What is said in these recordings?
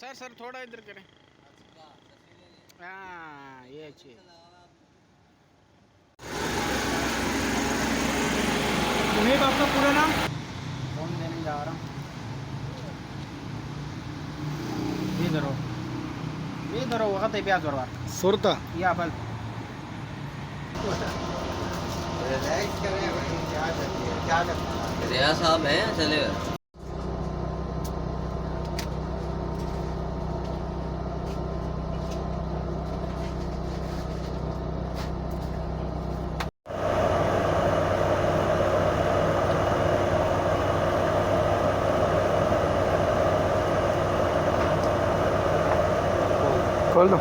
Sir sir थोड़ा इधर करें। हाँ ये अच्छी है। तुम्हें आपका पूरा नाम फोन देने जा रहा हूँ। ये धरो वक्त है ब्याज और सुरता या बल रिया साहब हैं चलेगा। खोल दो।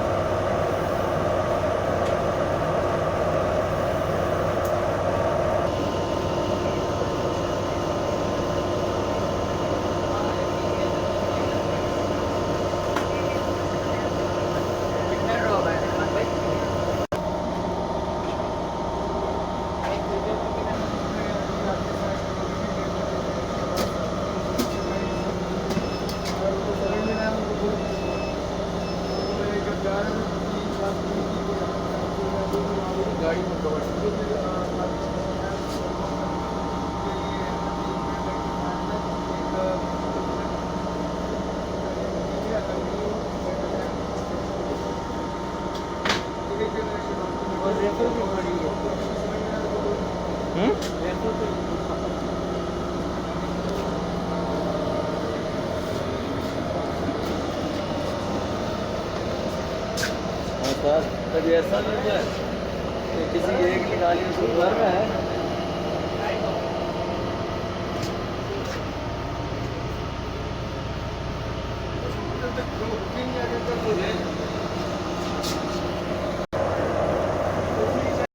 गाड़ी में कभी ऐसा नहीं हुआ है किसी एक निकाली उसको घर में है।